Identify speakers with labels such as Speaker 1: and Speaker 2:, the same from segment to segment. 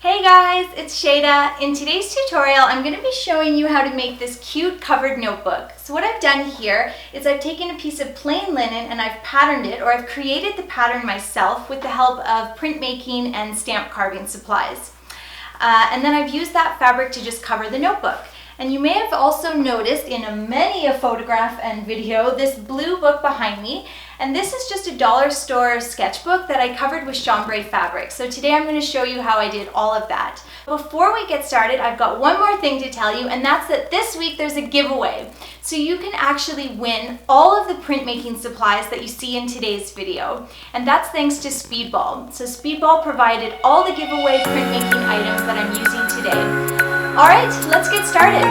Speaker 1: Hey guys, it's Shayda. In today's tutorial, I'm going to be showing you how to make this cute covered notebook. So what I've done here is I've taken a piece of plain linen and I've patterned it, or I've created the pattern myself with the help of printmaking and stamp carving supplies. And then I've used that fabric to just cover the notebook. And you may have also noticed in many a photograph and video this blue book behind me. And this is just a dollar store sketchbook that I covered with chambray fabric. So today I'm going to show you how I did all of that. Before we get started, I've got one more thing to tell you, and that's that this week there's a giveaway. So you can actually win all of the printmaking supplies that you see in today's video. And that's thanks to Speedball. So Speedball provided all the giveaway printmaking items that I'm using today. All right, let's get started.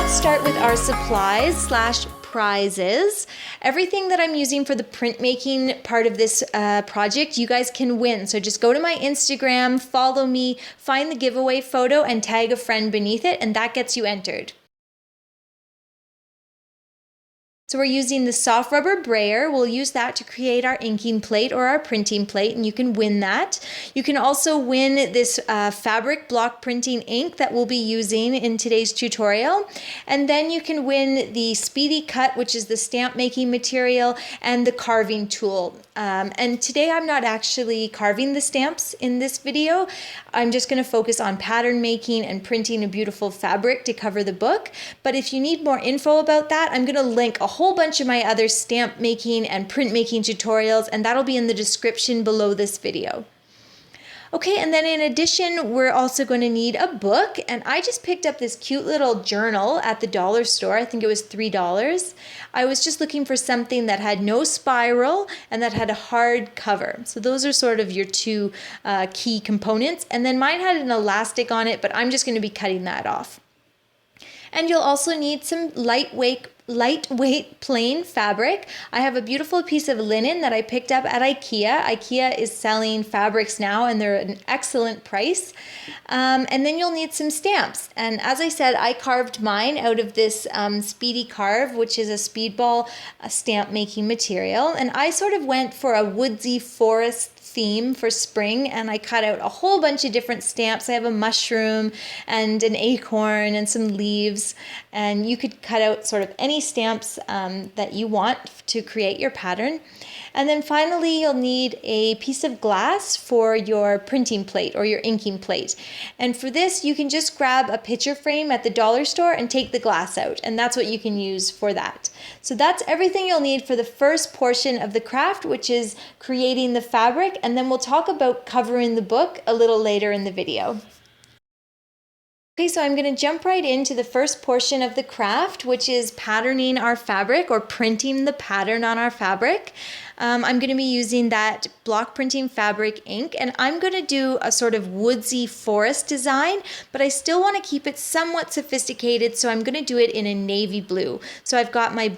Speaker 1: Start with our supplies / prizes. Everything that I'm using for the printmaking part of this project, you guys can win. So just go to my Instagram, follow me, find the giveaway photo and tag a friend beneath it, and that gets you entered. So we're using the soft rubber brayer. We'll use that to create our inking plate or our printing plate, and you can win that. You can also win this fabric block printing ink that we'll be using in today's tutorial. And then you can win the Speedy Cut, which is the stamp making material, and the carving tool. And today I'm not actually carving the stamps in this video. I'm just going to focus on pattern making and printing a beautiful fabric to cover the book. But if you need more info about that, I'm going to link a whole bunch of my other stamp making and printmaking tutorials, and that'll be in the description below this video. Okay, and then in addition, we're also going to need a book, and I just picked up this cute little journal at the dollar store. I think it was $3. I was just looking for something that had no spiral and that had a hard cover. So those are sort of your two key components, and then mine had an elastic on it, but I'm just going to be cutting that off. And you'll also need some lightweight plain fabric. I have a beautiful piece of linen that I picked up at IKEA. IKEA is selling fabrics now and they're at an excellent price. And then you'll need some stamps. And as I said, I carved mine out of this Speedy Carve, which is a Speedball stamp making material. And I sort of went for a woodsy forest theme for spring, and I cut out a whole bunch of different stamps. I have a mushroom and an acorn and some leaves, and you could cut out sort of any stamps that you want to create your pattern. And then finally, you'll need a piece of glass for your printing plate or your inking plate. And for this, you can just grab a picture frame at the dollar store and take the glass out, and that's what you can use for that. So that's everything you'll need for the first portion of the craft, which is creating the fabric, and then we'll talk about covering the book a little later in the video. Okay, so I'm going to jump right into the first portion of the craft, which is patterning our fabric or printing the pattern on our fabric. I'm going to be using that block printing fabric ink, and I'm going to do a sort of woodsy forest design, but I still want to keep it somewhat sophisticated, so I'm going to do it in a navy blue. So I've got my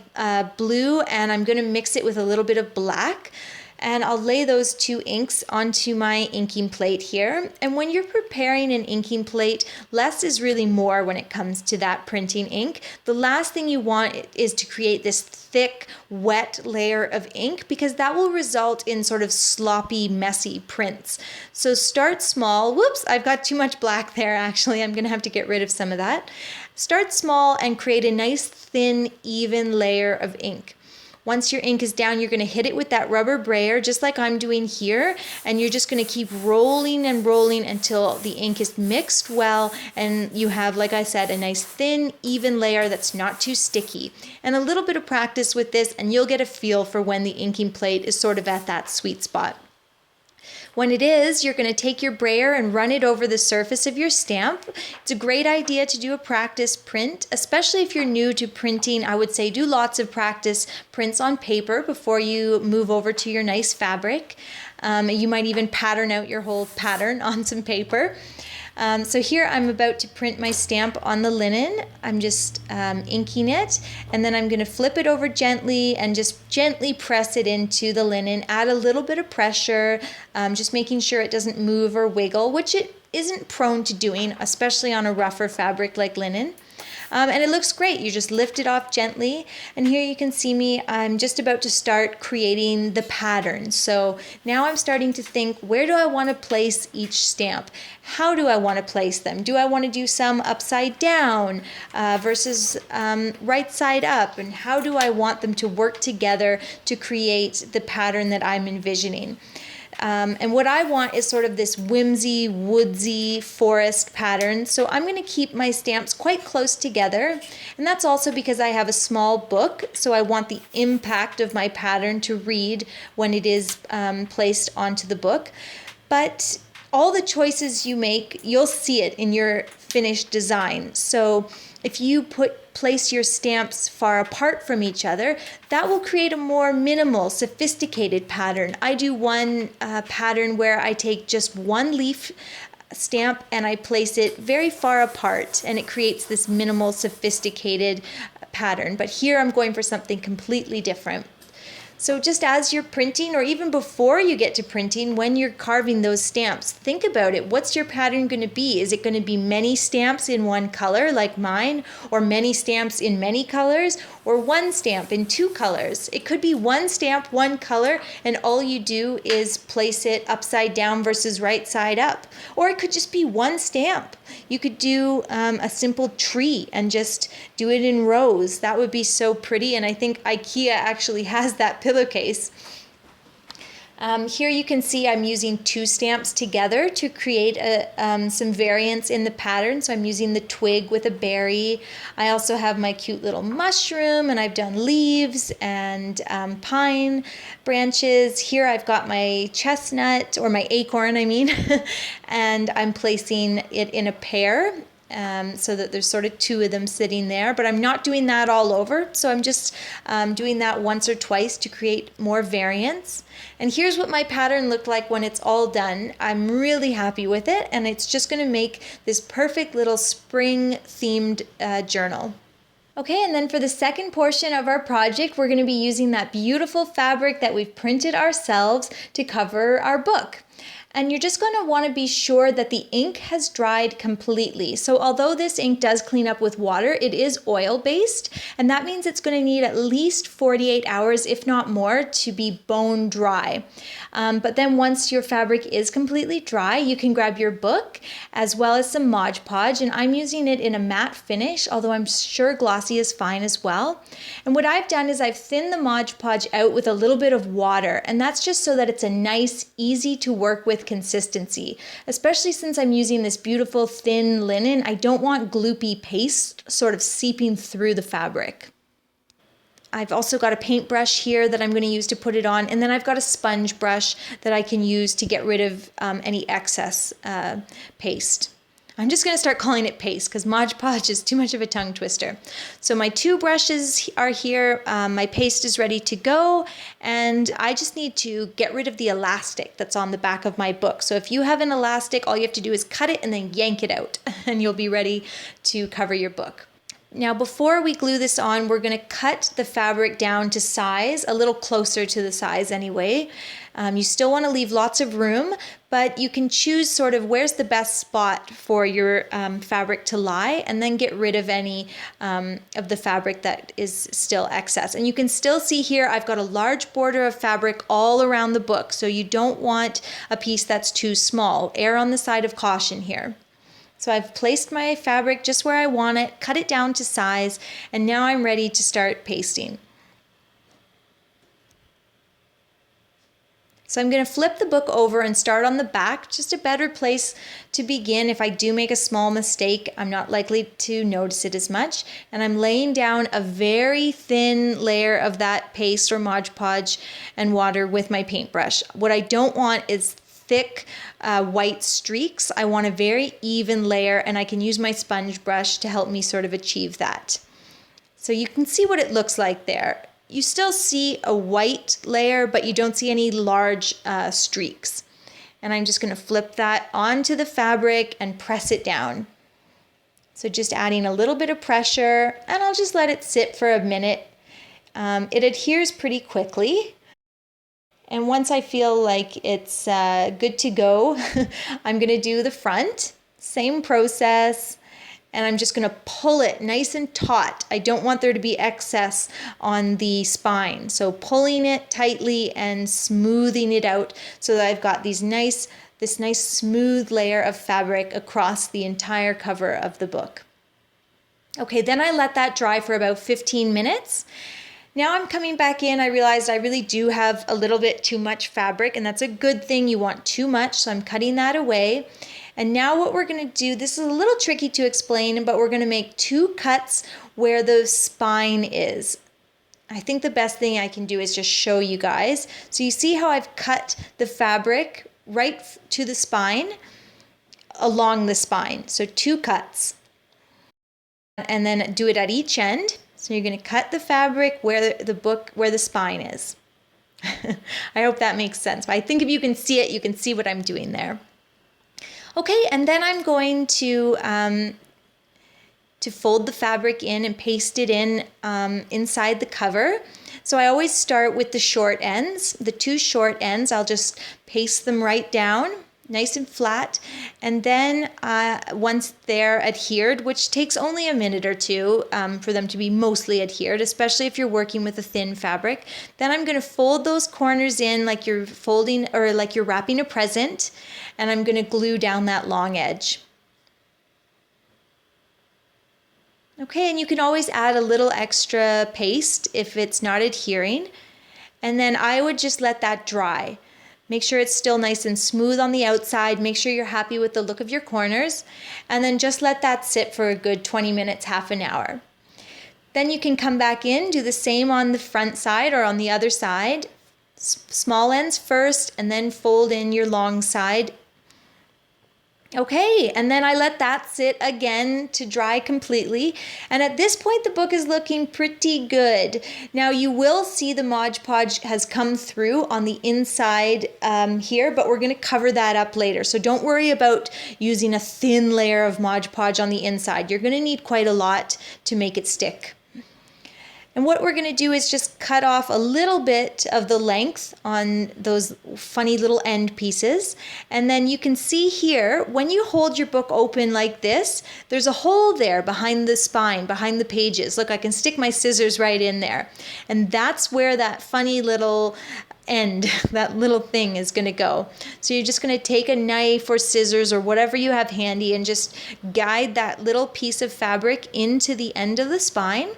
Speaker 1: blue, and I'm going to mix it with a little bit of black. And I'll lay those two inks onto my inking plate here. And when you're preparing an inking plate, less is really more when it comes to that printing ink. The last thing you want is to create this thick, wet layer of ink, because that will result in sort of sloppy, messy prints. So start small. Whoops, I've got too much black there actually. I'm gonna have to get rid of some of that. Start small and create a nice, thin, even layer of ink. Once your ink is down, you're going to hit it with that rubber brayer, just like I'm doing here, and you're just going to keep rolling and rolling until the ink is mixed well, and you have, like I said, a nice thin, even layer that's not too sticky. And a little bit of practice with this, and you'll get a feel for when the inking plate is sort of at that sweet spot. When it is, you're going to take your brayer and run it over the surface of your stamp. It's a great idea to do a practice print, especially if you're new to printing. I would say do lots of practice prints on paper before you move over to your nice fabric. You might even pattern out your whole pattern on some paper. So here I'm about to print my stamp on the linen. I'm just inking it, and then I'm going to flip it over gently and just gently press it into the linen. Add a little bit of pressure, just making sure it doesn't move or wiggle, which it isn't prone to doing, especially on a rougher fabric like linen. And it looks great. You just lift it off gently. And here you can see me, I'm just about to start creating the pattern. So now I'm starting to think, where do I want to place each stamp? How do I want to place them? Do I want to do some upside down versus right side up? And how do I want them to work together to create the pattern that I'm envisioning? And what I want is sort of this whimsy, woodsy forest pattern. So I'm going to keep my stamps quite close together. And that's also because I have a small book. So I want the impact of my pattern to read when it is placed onto the book. But all the choices you make, you'll see it in your finished design. So if you place your stamps far apart from each other, that will create a more minimal, sophisticated pattern. I do one pattern where I take just one leaf stamp and I place it very far apart, and it creates this minimal, sophisticated pattern. But here I'm going for something completely different. So just as you're printing, or even before you get to printing, when you're carving those stamps, think about it. What's your pattern going to be? Is it going to be many stamps in one color like mine, or many stamps in many colors, or one stamp in two colors? It could be one stamp, one color, and all you do is place it upside down versus right side up. Or it could just be one stamp. You could do a simple tree and just do it in rows. That would be so pretty, and I think IKEA actually has that pillowcase. Here you can see I'm using two stamps together to create some variance in the pattern. So I'm using the twig with a berry. I also have my cute little mushroom, and I've done leaves and pine branches. Here I've got my chestnut, or my acorn, I mean, and I'm placing it in a pair. So that there's sort of two of them sitting there, but I'm not doing that all over. So I'm just doing that once or twice to create more variance. And here's what my pattern looked like when it's all done. I'm really happy with it, and it's just going to make this perfect little spring themed journal. Okay, and then for the second portion of our project, we're going to be using that beautiful fabric that we've printed ourselves to cover our book. And you're just going to want to be sure that the ink has dried completely. So although this ink does clean up with water, it is oil-based, and that means it's going to need at least 48 hours, if not more, to be bone dry. But then once your fabric is completely dry, you can grab your book as well as some Mod Podge, and I'm using it in a matte finish, although I'm sure glossy is fine as well. And what I've done is I've thinned the Mod Podge out with a little bit of water, and that's just so that it's a nice, easy to work with consistency. Especially since I'm using this beautiful thin linen, I don't want gloopy paste sort of seeping through the fabric. I've also got a paintbrush here that I'm going to use to put it on, and then I've got a sponge brush that I can use to get rid of any excess paste. I'm just going to start calling it paste because Mod Podge is too much of a tongue twister. So my two brushes are here, my paste is ready to go, and I just need to get rid of the elastic that's on the back of my book. So if you have an elastic, all you have to do is cut it and then yank it out, and you'll be ready to cover your book. Now before we glue this on, we're going to cut the fabric down to size, a little closer to the size anyway. You still want to leave lots of room, but you can choose sort of where's the best spot for your fabric to lie, and then get rid of any of the fabric that is still excess. And you can still see here I've got a large border of fabric all around the book, so you don't want a piece that's too small. Err on the side of caution here. So I've placed my fabric just where I want it, cut it down to size, and now I'm ready to start pasting. So I'm going to flip the book over and start on the back, just a better place to begin. If I do make a small mistake, I'm not likely to notice it as much. And I'm laying down a very thin layer of that paste or Mod Podge and water with my paintbrush. What I don't want is thick white streaks. I want a very even layer, and I can use my sponge brush to help me sort of achieve that. So you can see what it looks like there. You still see a white layer, but you don't see any large streaks. And I'm just going to flip that onto the fabric and press it down. So just adding a little bit of pressure, and I'll just let it sit for a minute. It adheres pretty quickly. And once I feel like it's good to go, I'm going to do the front, same process, and I'm just going to pull it nice and taut. I don't want there to be excess on the spine. So pulling it tightly and smoothing it out so that I've got this nice smooth layer of fabric across the entire cover of the book. Okay, then I let that dry for about 15 minutes. Now I'm coming back in. I realized I really do have a little bit too much fabric, and that's a good thing. You want too much, so I'm cutting that away. And now what we're going to do, this is a little tricky to explain, but we're going to make 2 cuts where the spine is. I think the best thing I can do is just show you guys. So you see how I've cut the fabric right to the spine, along the spine. So 2 cuts. And then do it at each end. So you're going to cut the fabric where the spine is. I hope that makes sense. But I think if you can see it, you can see what I'm doing there. Okay, and then I'm going to fold the fabric in and paste it in inside the cover. So I always start with the short ends, the 2 short ends. I'll just paste them right down, nice and flat. And then once they're adhered, which takes only a minute or 2 for them to be mostly adhered, especially if you're working with a thin fabric, then I'm going to fold those corners in like you're folding or like you're wrapping a present, and I'm going to glue down that long edge. Okay, and you can always add a little extra paste if it's not adhering. And then I would just let that dry. Make sure it's still nice and smooth on the outside. Make sure you're happy with the look of your corners. And then just let that sit for a good 20 minutes, half an hour. Then you can come back in, do the same on the front side or on the other side. Small ends first, and then fold in your long side. Okay, and then I let that sit again to dry completely. And at this point, the book is looking pretty good. Now you will see the Mod Podge has come through on the inside here, but we're going to cover that up later. So don't worry about using a thin layer of Mod Podge on the inside. You're going to need quite a lot to make it stick. And what we're going to do is just cut off a little bit of the length on those funny little end pieces. And then you can see here, when you hold your book open like this, there's a hole there behind the spine, behind the pages. Look, I can stick my scissors right in there. And that's where that funny little end, that little thing is going to go. So you're just going to take a knife or scissors or whatever you have handy and just guide that little piece of fabric into the end of the spine.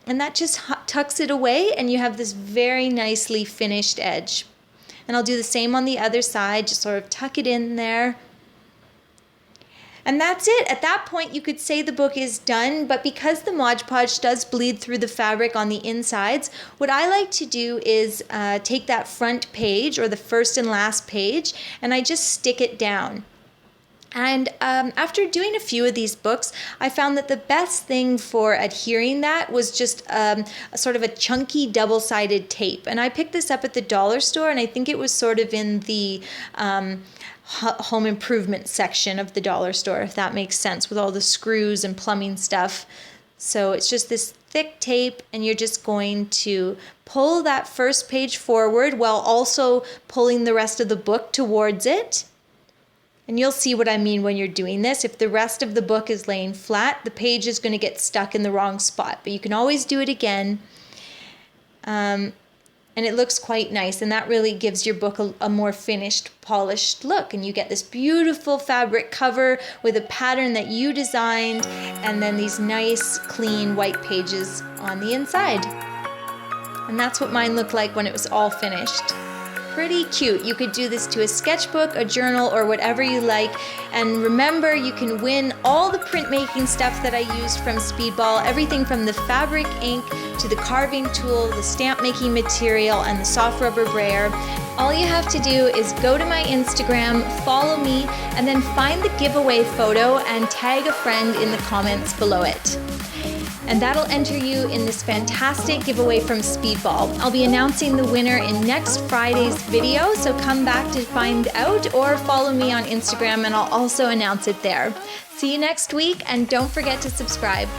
Speaker 1: And that just tucks it away, and you have this very nicely finished edge. And I'll do the same on the other side, just sort of tuck it in there. And that's it. At that point, you could say the book is done, but because the Mod Podge does bleed through the fabric on the insides, what I like to do is take that front page, or the first and last page, and I just stick it down. And after doing a few of these books, I found that the best thing for adhering that was just a sort of a chunky double-sided tape. And I picked this up at the dollar store, and I think it was sort of in the home improvement section of the dollar store, if that makes sense, with all the screws and plumbing stuff. So it's just this thick tape, and you're just going to pull that first page forward while also pulling the rest of the book towards it. And you'll see what I mean when you're doing this. If the rest of the book is laying flat, the page is going to get stuck in the wrong spot. But you can always do it again. And it looks quite nice. And that really gives your book a more finished, polished look. And you get this beautiful fabric cover with a pattern that you designed. And then these nice, clean, white pages on the inside. And that's what mine looked like when it was all finished. Pretty cute. You could do this to a sketchbook, a journal, or whatever you like. And remember, you can win all the printmaking stuff that I used from Speedball, everything from the fabric ink to the carving tool, the stamp making material, and the soft rubber brayer. All you have to do is go to my Instagram, follow me, and then find the giveaway photo and tag a friend in the comments below it. And that'll enter you in this fantastic giveaway from Speedball. I'll be announcing the winner in next Friday's video, so come back to find out or follow me on Instagram and I'll also announce it there. See you next week, and don't forget to subscribe.